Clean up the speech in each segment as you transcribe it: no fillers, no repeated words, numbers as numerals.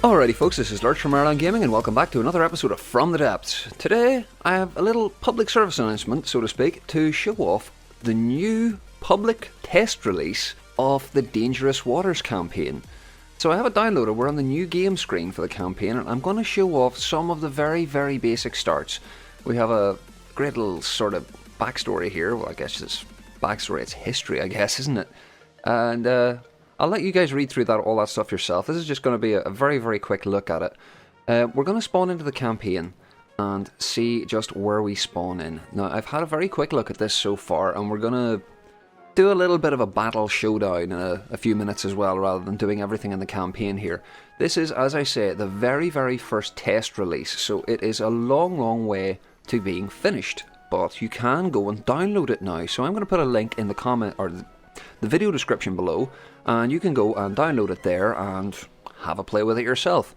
Alrighty folks, this is Lurch from Ireland Gaming and welcome back to another episode of From the Depths. Today I have a little public service announcement, so to speak, to show off the new public test release of the Dangerous Waters campaign. So I have it downloaded, we're on the new game screen for the campaign and I'm going to show off some of the very basic starts. We have a great little sort of backstory here, well I guess it's backstory, it's history I guess, isn't it? And I'll let you guys read through all that stuff yourself. This is just going to be a very quick look at it. We're going to spawn into the campaign and see just where we spawn in. Now, I've had a very quick look at this so far, and we're going to do a little bit of a battle showdown in a few minutes as well, rather than doing everything in the campaign here. This is, as I say, the very first test release, so it is a long way to being finished. But you can go and download it now, so I'm going to put a link in the comment, or the video description below, and you can go and download it there and have a play with it yourself.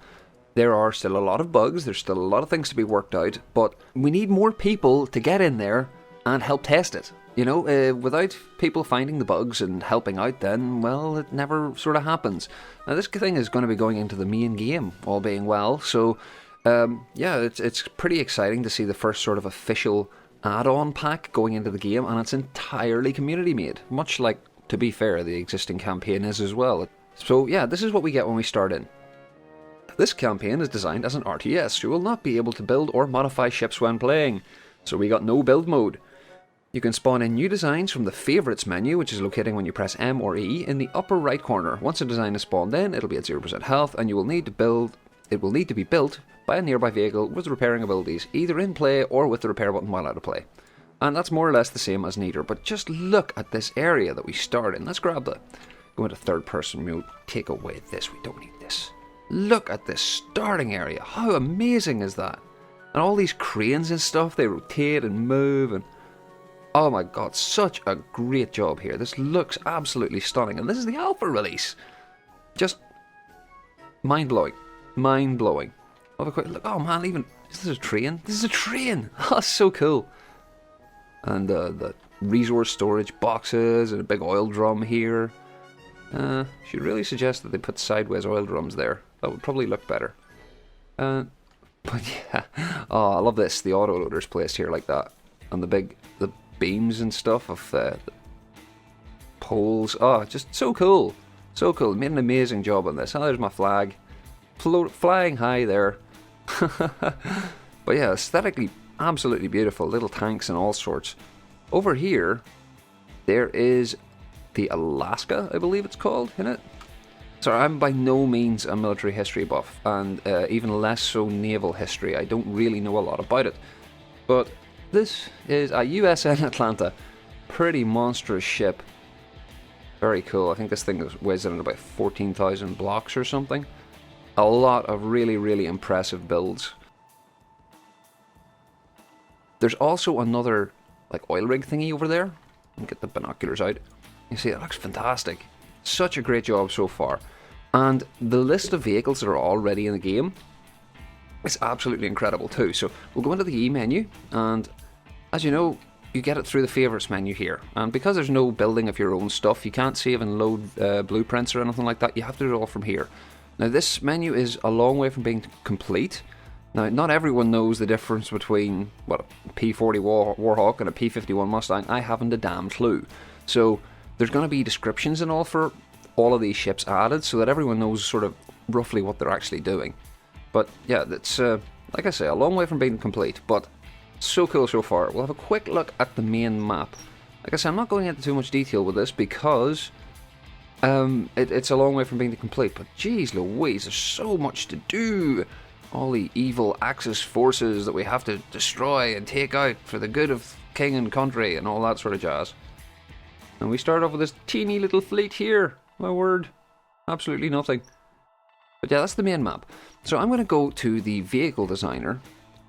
There are still a lot of bugs, there's still a lot of things to be worked out, but we need more people to get in there and help test it. You know, without people finding the bugs and helping out then, well, it never sort of happens. Now this thing is going to be going into the main game, all being well, so yeah, it's pretty exciting to see the first sort of official add-on pack going into the game, and it's entirely community made, much like, to be fair, the existing campaign is as well. So yeah, this is what we get when we start in. This campaign is designed as an RTS. You will not be able to build or modify ships when playing, so we got no build mode. You can spawn in new designs from the favourites menu, which is located when you press M or E in the upper right corner. Once a design is spawned in, it'll be at 0% health, and you will need to build. It will need to be built by a nearby vehicle with repairing abilities, either in play or with the repair button while out of play. And that's more or less the same as Neater, but just look at this area that we start in. Let's grab that. Go into third person mode, take away this, we don't need this. Look at this starting area, how amazing is that? And all these cranes and stuff, they rotate and move and... oh my god, such a great job here. This looks absolutely stunning, and this is the alpha release. Just mind-blowing, mind-blowing. Have a quick look, oh man, even, is this a train? This is a train! Oh, so cool. And the resource storage boxes and a big oil drum here. Should really suggest that they put sideways oil drums there. That would probably look better. But yeah, oh, I love this. The autoloader's placed here like that, and the beams and stuff of the poles. Oh, just so cool, so cool. They made an amazing job on this. Oh, there's my flag, flying high there. But yeah, aesthetically. Absolutely beautiful, little tanks and all sorts. Over here, there is the Alaska, I believe it's called, isn't it? So I'm by no means a military history buff, and even less so naval history. I don't really know a lot about it. But this is a USN Atlanta. Pretty monstrous ship. Very cool. I think this thing weighs in at about 14,000 blocks or something. A lot of really impressive builds. There's also another like oil rig thingy over there. Get the binoculars out. You see, it looks fantastic. Such a great job so far. And the list of vehicles that are already in the game is absolutely incredible too. So we'll go into the E menu, and as you know, you get it through the favorites menu here. And because there's no building of your own stuff, you can't save and load blueprints or anything like that. You have to do it all from here. Now this menu is a long way from being complete. Now, not everyone knows the difference between, what, a P-40 Warhawk and a P-51 Mustang. I haven't a damn clue. So, there's going to be descriptions and all for all of these ships added, so that everyone knows sort of roughly what they're actually doing. But, yeah, it's, like I say, a long way from being complete, but so cool so far. We'll have a quick look at the main map. Like I said, I'm not going into too much detail with this because it's a long way from being complete, but geez Louise, there's so much to do. All the evil Axis forces that we have to destroy and take out for the good of king and country and all that sort of jazz. And we start off with this teeny little fleet here. My word. Absolutely nothing. But yeah, that's the main map. So I'm going to go to the vehicle designer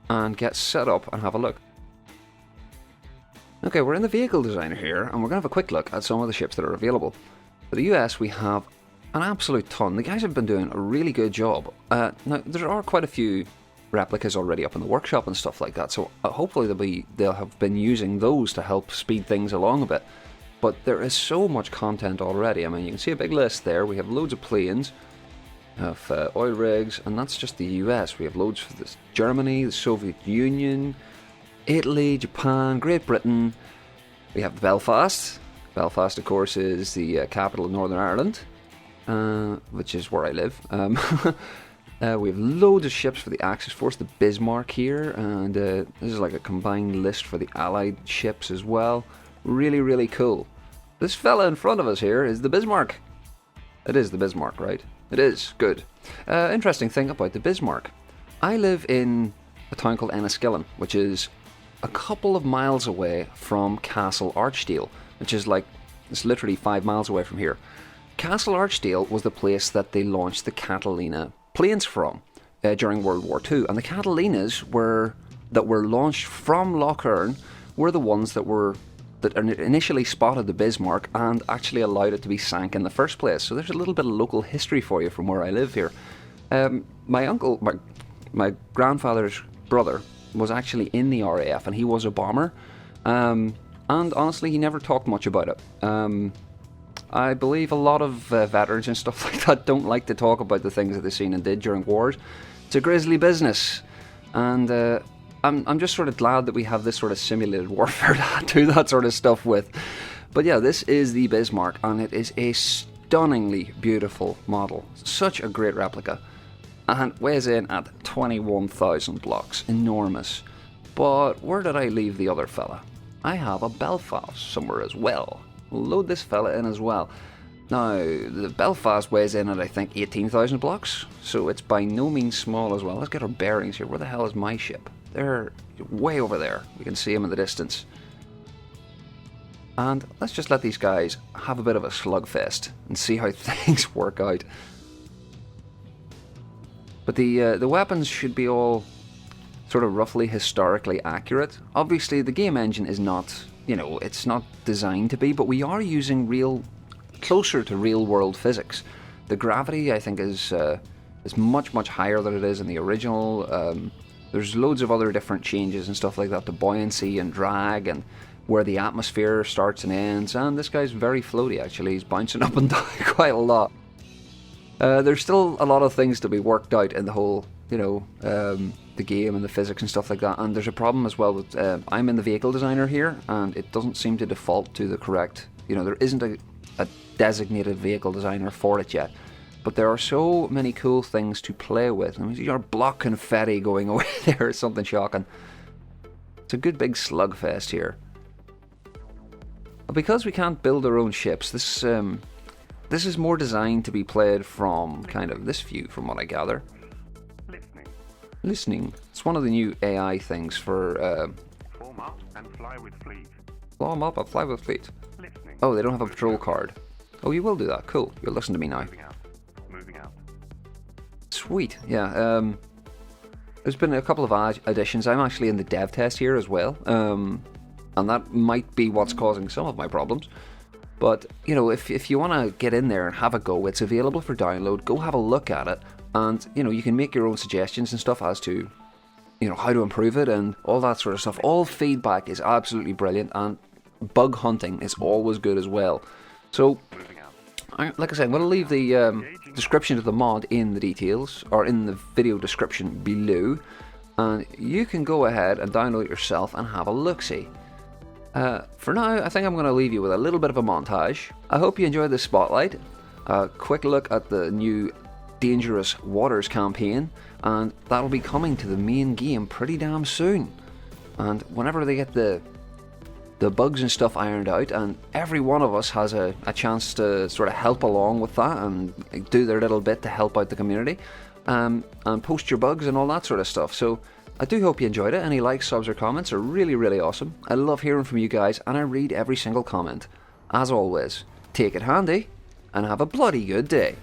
and get set up and have a look. Okay, we're in the vehicle designer here, and we're going to have a quick look at some of the ships that are available. For the US, we have an absolute ton. The guys have been doing a really good job. Now, there are quite a few replicas already up in the workshop and stuff like that, so hopefully they'll have been using those to help speed things along a bit. But there is so much content already. I mean, you can see a big list there. We have loads of planes. We have oil rigs, and that's just the US. We have loads for this Germany, the Soviet Union, Italy, Japan, Great Britain. We have Belfast. Belfast, of course, is the capital of Northern Ireland, which is where I live. We have loads of ships for the Axis Force, the Bismarck here, and this is like a combined list for the Allied ships as well. Really, really cool. This fella in front of us here is the Bismarck. It is the Bismarck, right? It is. Good. Interesting thing about the Bismarck. I live in a town called Enniskillen, which is a couple of miles away from Castle Archdale, which is like, it's literally 5 miles away from here. Castle Archdale was the place that they launched the Catalina planes from during World War II. And the Catalinas that were launched from Lough Erne were the ones that initially spotted the Bismarck and actually allowed it to be sank in the first place. So there's a little bit of local history for you from where I live here. My grandfather's brother was actually in the RAF, and he was a bomber. And honestly, he never talked much about it. I believe a lot of veterans and stuff like that don't like to talk about the things that they've seen and did during wars. It's a grisly business, and I'm just sort of glad that we have this sort of simulated warfare to do that sort of stuff with. But yeah, this is the Bismarck, and it is a stunningly beautiful model. Such a great replica. And weighs in at 21,000 blocks. Enormous. But where did I leave the other fella? I have a Belfast somewhere as well. We'll load this fella in as well. Now, the Belfast weighs in at, I think, 18,000 blocks. So it's by no means small as well. Let's get our bearings here. Where the hell is my ship? They're way over there. We can see them in the distance. And let's just let these guys have a bit of a slugfest and see how things work out. But the weapons should be all sort of roughly historically accurate. Obviously, the game engine is not, it's not designed to be, but we are using closer to real-world physics. The gravity, I think, is much, much higher than it is in the original. There's loads of other different changes and stuff like that, the buoyancy and drag and where the atmosphere starts and ends. And this guy's very floaty, actually. He's bouncing up and down quite a lot. There's still a lot of things to be worked out in the whole, the game and the physics and stuff like that. And there's a problem as well with, I'm in the vehicle designer here, and it doesn't seem to default to the correct, there isn't a designated vehicle designer for it yet. But there are so many cool things to play with. I mean, your block confetti going away there is something shocking. It's a good big slugfest here. But because we can't build our own ships, this is more designed to be played from kind of this view, from what I gather. Listening. It's one of the new AI things for... Form up and fly with fleet. Form up and fly with fleet. Listening. Oh, they don't have a patrol card. Oh, you will do that. Cool. You'll listen to me now. Moving out. Sweet. Yeah. There's been a couple of additions. I'm actually in the dev test here as well. And that might be what's causing some of my problems. But, if you want to get in there and have a go, it's available for download. Go have a look at it. And, you can make your own suggestions and stuff as to, how to improve it and all that sort of stuff. All feedback is absolutely brilliant, and bug hunting is always good as well. So, like I said, I'm going to leave the description of the mod in the details, or in the video description below. And you can go ahead and download it yourself and have a look-see. For now, I think I'm going to leave you with a little bit of a montage. I hope you enjoyed this spotlight. A quick look at the new Dangerous Waters campaign, and that'll be coming to the main game pretty damn soon. And whenever they get the bugs and stuff ironed out, and every one of us has a chance to sort of help along with that and do their little bit to help out the community, and post your bugs and all that sort of stuff. So I do hope you enjoyed it. Any likes, subs or comments are really, really awesome. I love hearing from you guys, and I read every single comment. As always, take it handy and have a bloody good day.